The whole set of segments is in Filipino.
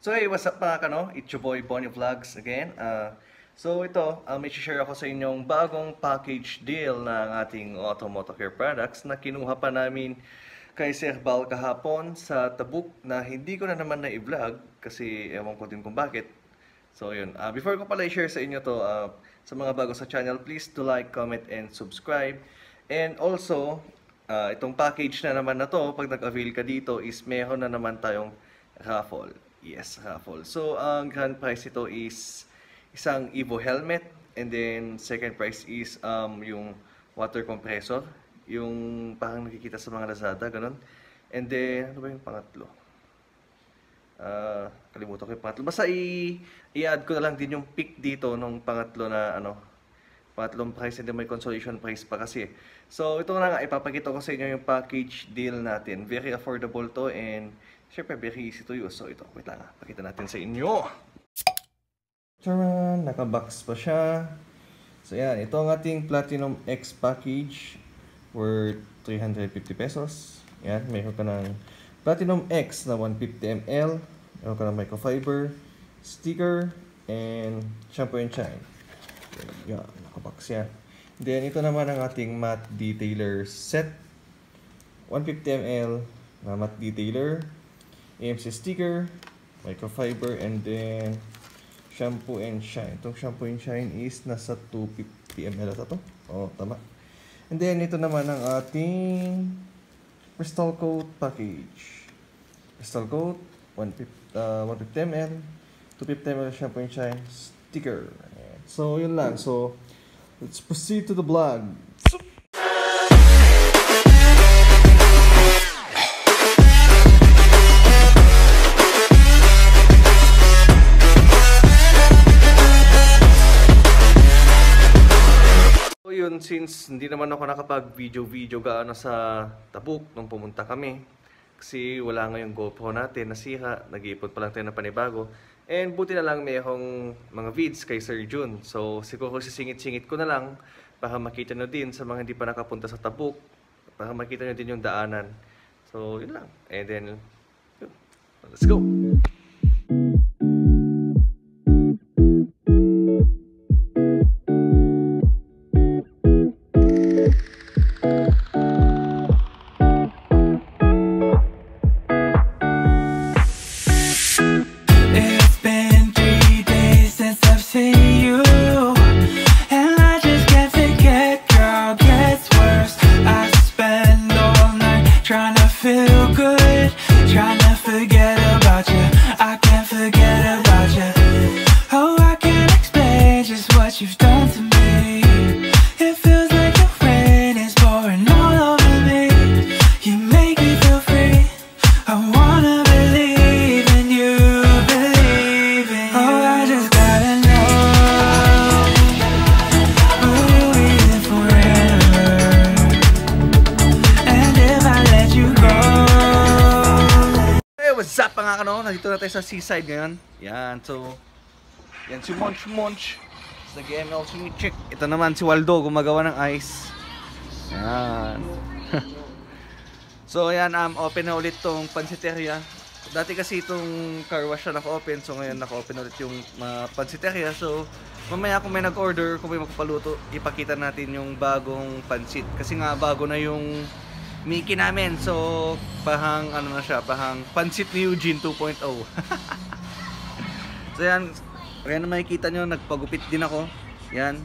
So hey, what's up mga kano? It's your boy Bonnie Vlogs again. So ito, may share ako sa inyong bagong package deal ng ating Auto-Motocare products na kinuha pa namin kay Sir Bal kahapon sa Tabuk na hindi ko na naman na-i-vlog kasi ewan ko din kung bakit. So yun, before ko pala i-share sa inyo to, sa mga bago sa channel, please to like, comment, and subscribe. And also, itong package na naman na to, pag nag-avail ka dito is meron na naman tayong raffle. Yes, raffle. So, ang grand prize ito is isang Evo helmet. And then, second prize is yung water compressor. Yung parang nakikita sa mga Lazada, ganun. And then, ano ba yung pangatlo? Kalimutan ko yung pangatlo. Basta i-add ko na lang din yung pick dito nung pangatlo na pangatlong prize, and then may consolation prize pa kasi. So, ito na nga, ipapakita ko sa inyo yung package deal natin. Very affordable to and syempre very easy to use. So, ito, wait lang, pakita natin sa inyo. Taran, naka-box pa siya. So, yan, ito ang ating Platinum X package worth 350 pesos. Yan, mayroon ka ng Platinum X na 150 ml. Mayroon ka ng microfiber, sticker, and shampoo and shine. Yan, nakabox yan. Then, ito naman ang ating matte detailer set. 150 ml na matte detailer, AMC sticker, microfiber, and then shampoo and shine. Itong shampoo and shine is nasa 250 ml ata to. Oh, tama. And then, ito naman ang ating Crystal Coat package. Crystal Coat, 150 ml, 250 ml shampoo and shine, sticker. So, yun lang. So, let's proceed to the vlog. So, yun, since hindi naman ako nakapag-video gaano sa Tabuk nung pumunta kami, kasi wala ngayong GoPro natin, nasira, nag-iipon pa lang tayo ng panibago. And buti na lang mayroong mga vids kay Sir Jun. So siguro sisingit-singit ko na lang para makita nyo din sa mga hindi pa nakapunta sa Tabuk. Para makita nyo din yung daanan. So yun lang. And then, yun. Let's go! What's up mga kano? Nandito na tayo sa seaside ngayon. Yan, so yan si Monch. Nag-ML check. Ito naman si Waldo, gumagawa ng ice. Yan. So yan, open na ulit tong pansiteria. Dati kasi itong car wash na naka-open. So ngayon naka-open ulit yung pansiteria. So mamaya kung may nag-order, kung may magpaluto, ipakita natin yung bagong pansit. Kasi nga bago na yung Mickey namin. So, parang ano na siya, parang pansit ni Eugene 2.0. So, yan. Kaya na makikita nyo, nagpagupit din ako. Yan.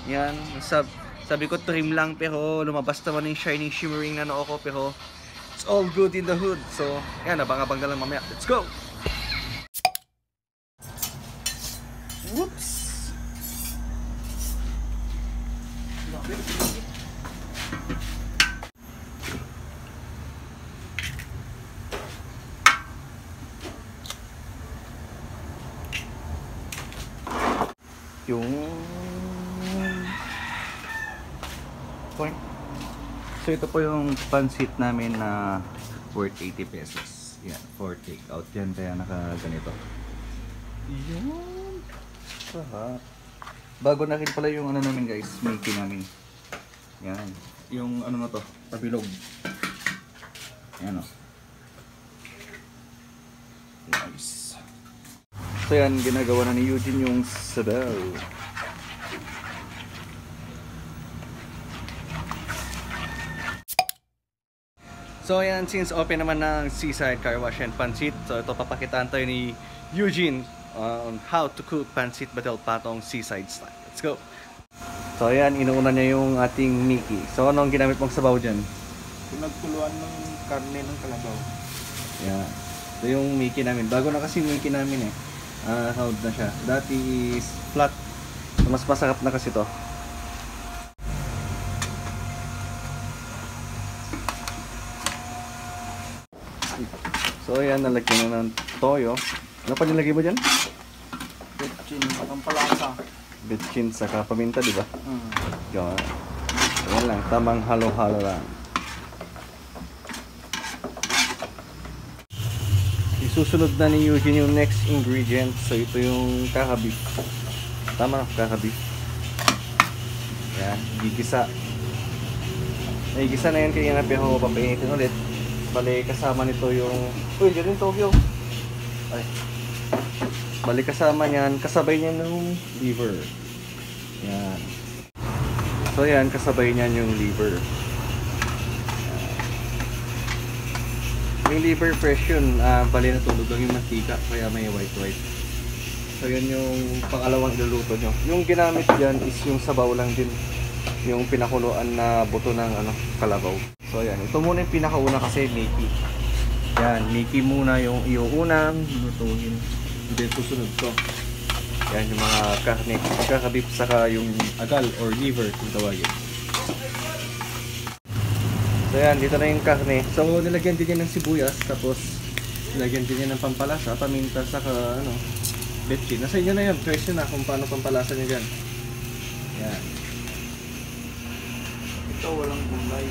Yan. Sabi ko trim lang, pero lumabas naman yung shiny shimmering na noo ko. Pero, it's all good in the hood. So, yan. Abang-abang na lang mamaya. Let's go! Whoops! Yung point. So ito po yung pansit namin na worth 80 pesos. Yan, for take out yan, kaya naka ganito. Yun. Sarap. Bago na rin pala yung ano namin guys, Mickey namin. Yan. Yung ano na to, pabilog. Yan o. Nice. So yan, ginagawa na ni Eugene yung sabaw. So ayan, since open naman ng Seaside Car Wash and Pancit, so ito papakitaan tayo ni Eugene on how to cook Pancit Batel Patong Seaside style. Let's go! So ayan, inuuna niya yung ating Mickey. So ano ang ginamit mong sabaw dyan? Pinagkuluan ng karne ng kalabaw. Yan. Ito yung Mickey namin. Bago na kasi Mickey namin eh. Howd na siya. Dati is flat. So, mas masarap na kasi to. So ayan, nalagyan na ng toyo. Ano pa nilagay mo dyan? Betchin, pampalasa. Betchin saka paminta, di ba? Yan. Ayan lang, tamang halo-halo lang. Isusunod na ni Eugene yung next ingredient. So ito yung kakabif. Tama na, kakabif. Yan, gigisa. Gigisa na yan, kaya napihan ko papainitin ulit. Bali kasama nito yung... Uy, dyan yung Tokyo. Ay. Bali kasama niyan, kasabay niyan yung liver. Yan. So yan, kasabay niyan yung liver. Yung liver fresh yun, bali natulog lang yung mantika, kaya may white. So yun yung pangalawang iluluto nyo. Yung ginamit dyan is yung sabaw lang din. Yung pinakuluan na buto ng kalabaw. So yan, ito muna yung pinakauna kasi Mickey. Yan, Mickey muna yung iuunang lutuin. Then susunod to. Yan yung mga karne, kakabip saka yung agal or liver kung tawagin. So yan, dito na yung karne. So nilagyan din yan ng sibuyas, tapos nilagyan din yan ng pampalasa, paminta saka betchin. Nasa inyo na yan, choice nyo na kung paano pampalasa nyo dyan. Yan. Ito walang gulay.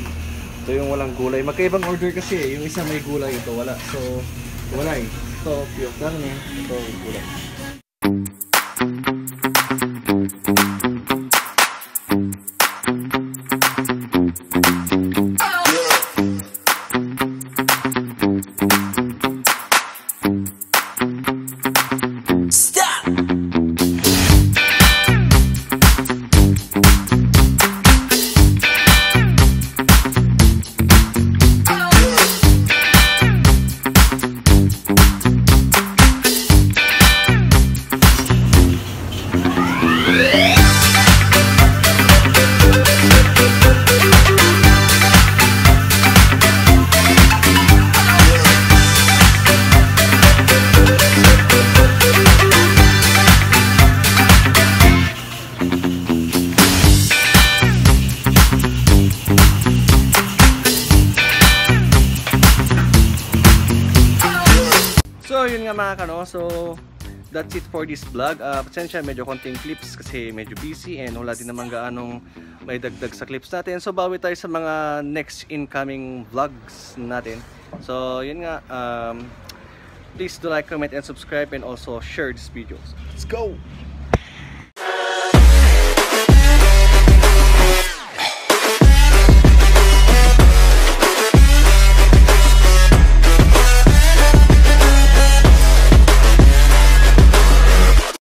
Ito yung walang gulay. Magkaibang order kasi eh. Yung isa may gulay, ito wala. So, wala eh. Ito, pure karne. Ito, gulay. So yun nga mga kano, so that's it for this vlog. Pasensya, medyo konting clips kasi medyo busy and wala din naman gaanong may dagdag sa clips natin. So bawi tayo sa mga next incoming vlogs natin. So yun nga, please do like, comment and subscribe and also share this video. Let's go!